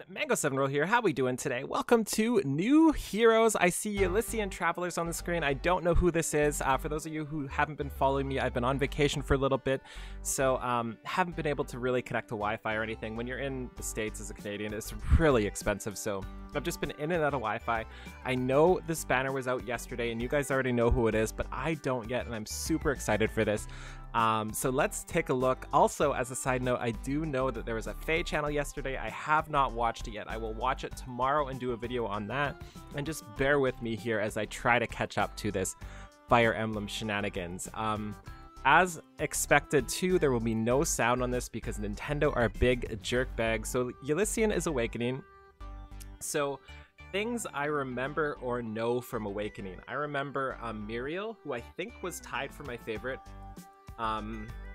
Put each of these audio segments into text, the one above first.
everyone, Mango7Roll here. How we doing today? Welcome to New Heroes. I see Ylissean Travelers on the screen. I don't know who this is. For those of you who haven't been following me, I've been on vacation for a little bit, so haven't been able to really connect to Wi-Fi or anything. When you're in the States as a Canadian, it's really expensive, so I've just been in and out of Wi-Fi. I know this banner was out yesterday, and you guys already know who it is, but I don't yet, and I'm super excited for this. So let's take a look. Also, as a side note, I do know that there was a Faye channel yesterday. I have not watched it yet. I will watch it tomorrow and do a video on that. And just bear with me here as I try to catch up to this Fire Emblem shenanigans. As expected too, there will be no sound on this because Nintendo are big jerkbags. So Ylissean is Awakening. So things I remember or know from Awakening. I remember Muriel, who I think was tied for my favorite.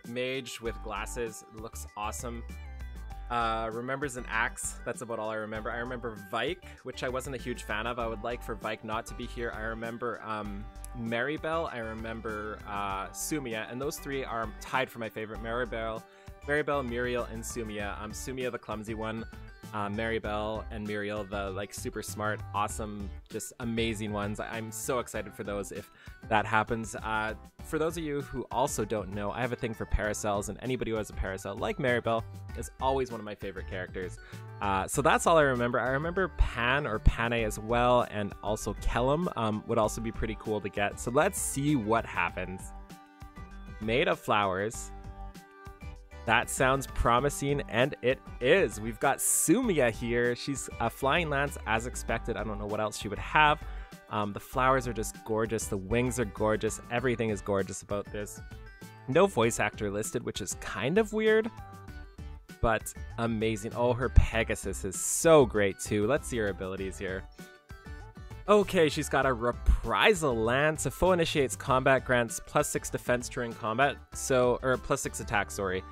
Mage with glasses, looks awesome. Remembers an axe. That's about all I remember. I remember Vike, which I wasn't a huge fan of. I would like for Vike not to be here. I remember Maribelle. I remember Sumia, and those three are tied for my favorite. Maribelle, Muriel, and Sumia. Sumia the clumsy one. Maribelle and Muriel, the like super smart, awesome, just amazing ones. I'm so excited for those if that happens. For those of you who also don't know, I have a thing for Paracels, and anybody who has a Paracel, like Maribelle, is always one of my favorite characters. So that's all I remember. I remember Pan or Pane as well, and also Kellum would also be pretty cool to get. So let's see what happens. Made of flowers. That sounds promising, and it is. We've got Sumia here. She's a flying lance as expected. I don't know what else she would have. The flowers are just gorgeous. The wings are gorgeous. Everything is gorgeous about this. No voice actor listed, which is kind of weird, but amazing. Oh, her Pegasus is so great too. Let's see her abilities here. Okay, she's got a reprisal lance. A foe initiates combat, grants +6 defense during combat. So, or +6 attack, sorry.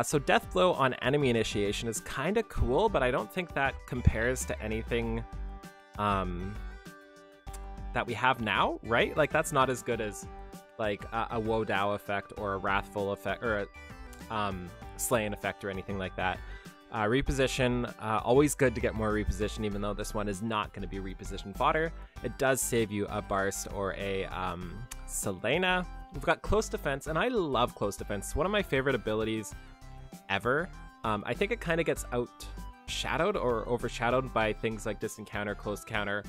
So Death Blow on enemy initiation is kind of cool, but I don't think that compares to anything that we have now, right? Like, that's not as good as like a Woe Dao effect or a Wrathful effect or a Slaying effect or anything like that. Reposition, always good to get more reposition, even though this one is not going to be reposition fodder. It does save you a Barst or a Selena. We've got Close Defense, and I love Close Defense. It's one of my favorite abilities ever. I think it kind of gets outshadowed or overshadowed by things like Disencounter, Close Counter.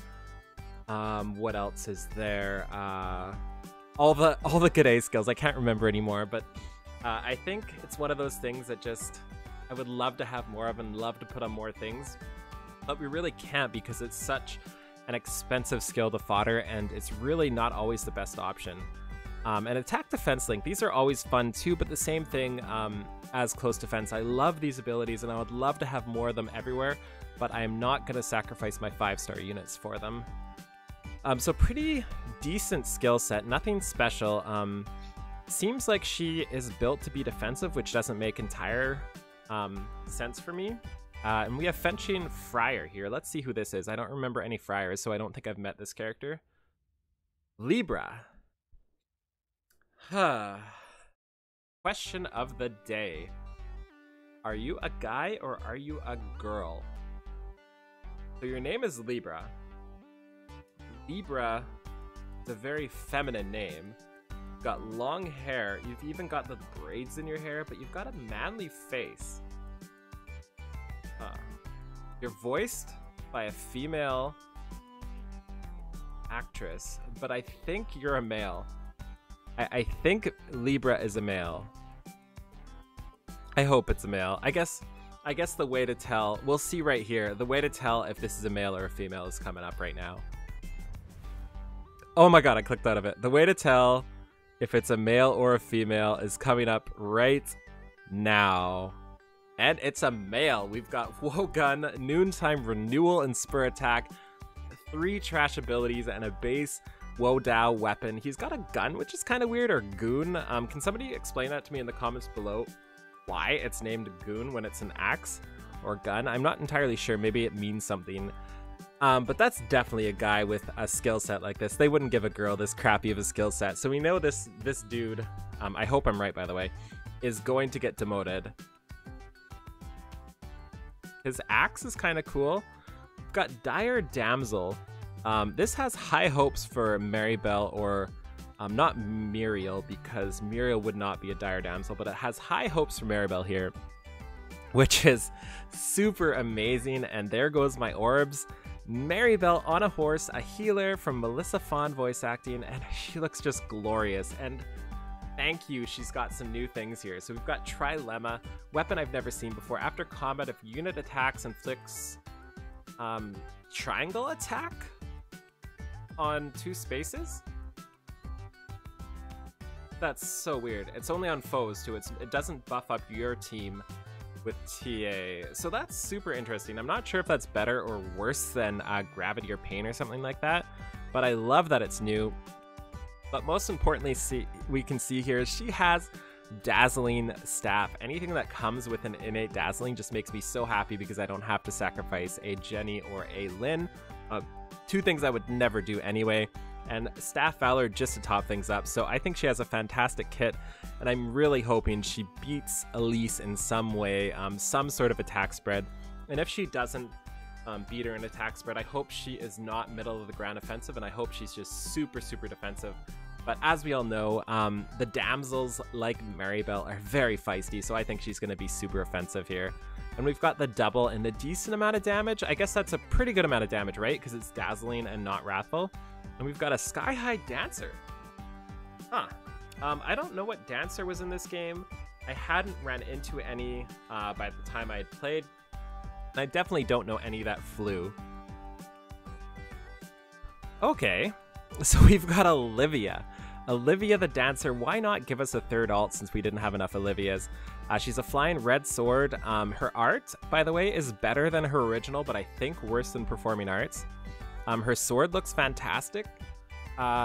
What else is there? All the good A skills. I can't remember anymore, but I think it's one of those things that just I would love to have more of and love to put on more things, but we really can't because it's such an expensive skill to fodder, and it's really not always the best option. And Attack Defense Link, these are always fun too, but the same thing as Close Defense. I love these abilities, and I would love to have more of them everywhere, but I am not going to sacrifice my 5-star units for them. So pretty decent skill set, nothing special. Seems like she is built to be defensive, which doesn't make entire sense for me. And we have Fetching Friar here. Let's see who this is. I don't remember any Friars, so I don't think I've met this character. Libra. Question of the day. Are you a guy or are you a girl? So your name is Libra. Libra is a very feminine name. You've got long hair. You've even got the braids in your hair, but you've got a manly face. You're voiced by a female actress, but I think you're a male. I think Libra is a male. I hope it's a male. I guess the way to tell, we'll see right here, the way to tell if this is a male or a female is coming up right now. Oh my god, I clicked out of it. The way to tell if it's a male or a female is coming up right now. And it's a male. We've got Woe Gun, Noontime Renewal, and Spur Attack. 3 trash abilities and a base Woe Dao weapon. He's got a gun, which is kind of weird, or goon. Can somebody explain that to me in the comments below? Why it's named goon when it's an axe or gun? I'm not entirely sure. Maybe it means something. But that's definitely a guy with a skill set like this. They wouldn't give a girl this crappy of a skill set. So we know this dude, I hope I'm right by the way, is going to get demoted. His axe is kind of cool. We've got Dire Damsel. This has high hopes for Maribelle, or not Muriel, because Muriel would not be a Dire Damsel, but it has high hopes for Maribelle here, which is super amazing. And there goes my orbs. Maribelle on a horse, a healer from Melissa Fawn voice acting, and she looks just glorious. And thank you, she's got some new things here. So we've got Trilemma, weapon I've never seen before. After combat, if unit attacks, inflicts triangle attack on 2 spaces. That's so weird. It's only on foes too. It doesn't buff up your team with TA. So that's super interesting. I'm not sure if that's better or worse than Gravity or Pain or something like that, but I love that it's new. But most importantly, we can see here, she has Dazzling Staff. Anything that comes with an innate Dazzling just makes me so happy, because I don't have to sacrifice a Jenny or a Lynn. 2 things I would never do anyway. And Staff Valor just to top things up. So I think she has a fantastic kit, and I'm really hoping she beats Elise in some way, some sort of attack spread. And if she doesn't beat her in attack spread, I hope she is not middle of the ground offensive, and I hope she's just super defensive. But as we all know, the damsels like Maribelle are very feisty, so I think she's going to be super offensive here. And we've got the double and a decent amount of damage. I guess that's a pretty good amount of damage, right? Because it's dazzling and not wrathful. And we've got a Sky High Dancer. Huh. I don't know what Dancer was in this game. I hadn't ran into any by the time I had played. And I definitely don't know any that flew. Okay, so we've got Olivia. Olivia the Dancer. Why not give us a 3rd alt, since we didn't have enough Olivias? She's a flying red sword. Her art, by the way, is better than her original, but I think worse than Performing Arts. Her sword looks fantastic.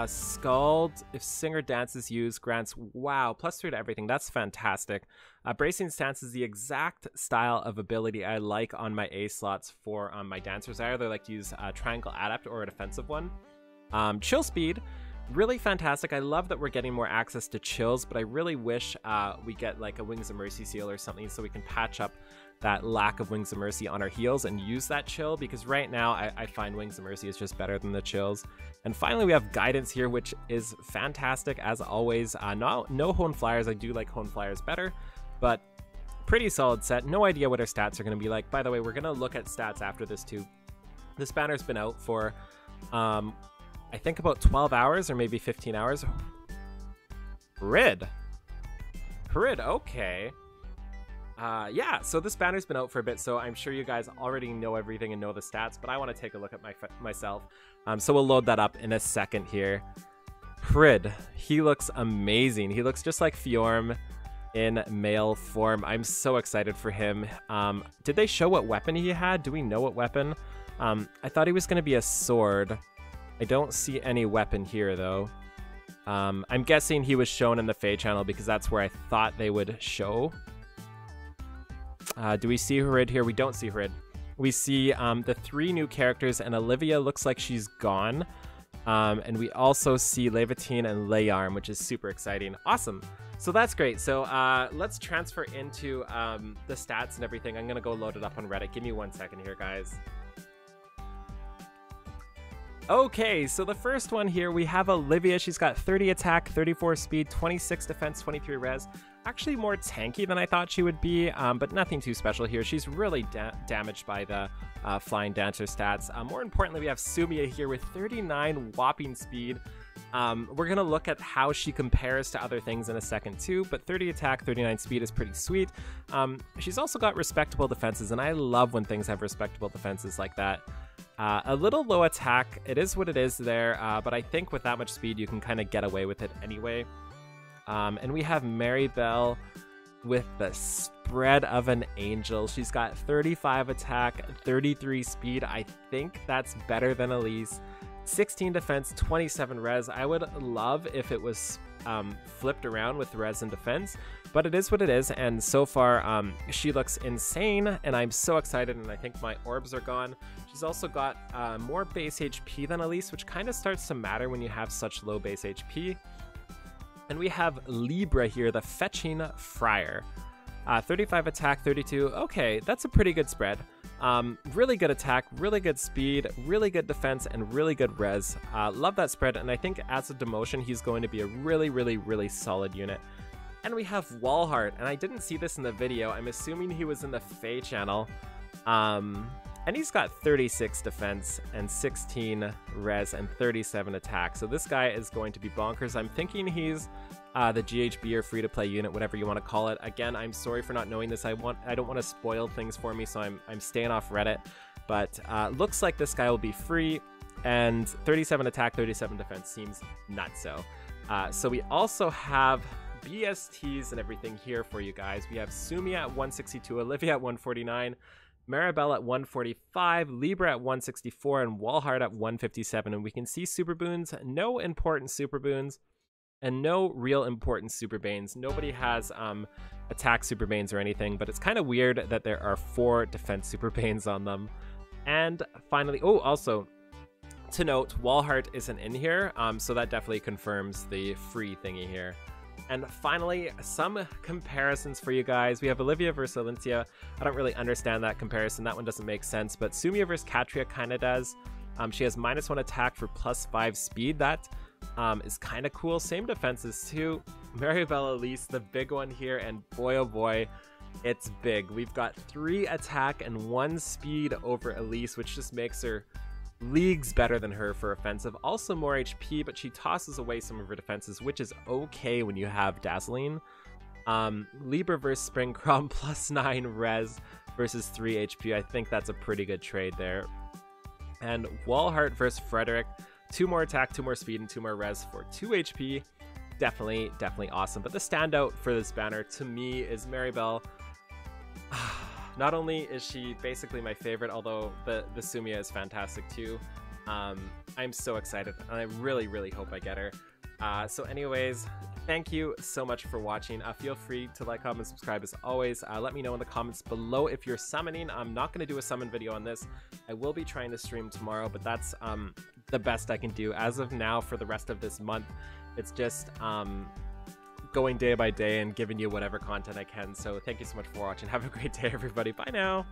Scald, if Singer Dance is used, grants, wow, +3 to everything. That's fantastic. Bracing Stance is the exact style of ability I like on my A slots for my dancers. I either like to use Triangle Adept or a defensive one. Chill Speed, really fantastic. I love that we're getting more access to chills, but I really wish we get like a Wings of Mercy seal or something, so we can patch up that lack of Wings of Mercy on our heals and use that chill, because right now I find Wings of Mercy is just better than the chills. And finally, we have Guidance here, which is fantastic as always. No Hone Flyers. I do like Hone Flyers better, but pretty solid set. No idea what our stats are going to be like. By the way, we're going to look at stats after this too. This banner's been out for I think about 12 hours or maybe 15 hours. Hrid, okay. Yeah, so this banner's been out for a bit, so I'm sure you guys already know everything and know the stats, but I want to take a look at myself. So we'll load that up in a second here. Hrid, he looks amazing. He looks just like Fjorm in male form. I'm so excited for him. Did they show what weapon he had? Do we know what weapon? I thought he was going to be a sword. I don't see any weapon here, though. I'm guessing he was shown in the Fae channel, because that's where I thought they would show. Do we see Hrid here? We don't see Hrid. We see the 3 new characters, and Olivia looks like she's gone. And we also see Levitine and Layarm, which is super exciting. Awesome. So that's great. So let's transfer into the stats and everything. I'm going to go load it up on Reddit. Give me 1 second here, guys. Okay, so the first one here, we have Olivia. She's got 30 attack, 34 speed, 26 defense, 23 res. Actually more tanky than I thought she would be, but nothing too special here. She's really damaged by the Flying Dancer stats. More importantly, we have Sumia here with 39 whopping speed. We're going to look at how she compares to other things in a second too, but 30 attack, 39 speed is pretty sweet. She's also got respectable defenses, and I love when things have respectable defenses like that. A little low attack, it is what it is there, but I think with that much speed you can kind of get away with it anyway. And we have Maribelle with the spread of an angel. She's got 35 attack, 33 speed. I think that's better than Elise. 16 defense, 27 res. I would love if it was flipped around with res and defense, but it is what it is, and so far she looks insane, and I'm so excited, and I think my orbs are gone. She's also got more base HP than Elise, which kind of starts to matter when you have such low base HP. And we have Libra here, the Fetching Friar. 35 attack, 32. Okay, that's a pretty good spread. Really good attack, really good speed, really good defense, and really good res. Love that spread, and I think as a demotion, he's going to be a really solid unit. And we have Walhart, and I didn't see this in the video. I'm assuming he was in the Fae channel. And he's got 36 defense and 16 res and 37 attack. So this guy is going to be bonkers. I'm thinking he's the GHB or free-to-play unit, whatever you want to call it. Again, I'm sorry for not knowing this. I don't want to spoil things for me, so I'm staying off Reddit. But looks like this guy will be free, and 37 attack, 37 defense seems nutso. So we also have BSTs and everything here for you guys. We have Sumia at 162, Olivia at 149, Maribelle at 145, Libra at 164, and Walhart at 157. And we can see super boons, no important super boons, and no real important super banes. Nobody has attack super banes or anything, but it's kind of weird that there are 4 defense super banes on them. And finally, oh, also to note, Walhart isn't in here, so that definitely confirms the free thingy here. And finally, some comparisons for you guys. We have Olivia versus Ylissean. I don't really understand that comparison. That one doesn't make sense, but Sumia versus Katria kind of does. She has -1 attack for +5 speed. That is kind of cool. Same defenses too. Maribelle Elise, the big one here, and boy oh boy, it's big. We've got 3 attack and 1 speed over Elise, which just makes her leagues better than her for offensive. Also more HP, but she tosses away some of her defenses, which is okay when you have Dazzling. Libra versus Spring Crom, +9 res versus 3 HP. I think that's a pretty good trade there. And Walhart versus Frederick, 2 more attack, 2 more speed, and 2 more res for 2 HP. Definitely awesome. But the standout for this banner to me is Maribelle. Not only is she basically my favorite, although the Sumia is fantastic too. I'm so excited, and I really hope I get her. So anyways, thank you so much for watching. Feel free to like, comment, subscribe as always. Let me know in the comments below if you're summoning. I'm not going to do a summon video on this. I will be trying to stream tomorrow, but that's the best I can do as of now for the rest of this month. It's just going day by day and giving you whatever content I can. So thank you so much for watching. Have a great day, everybody. Bye now.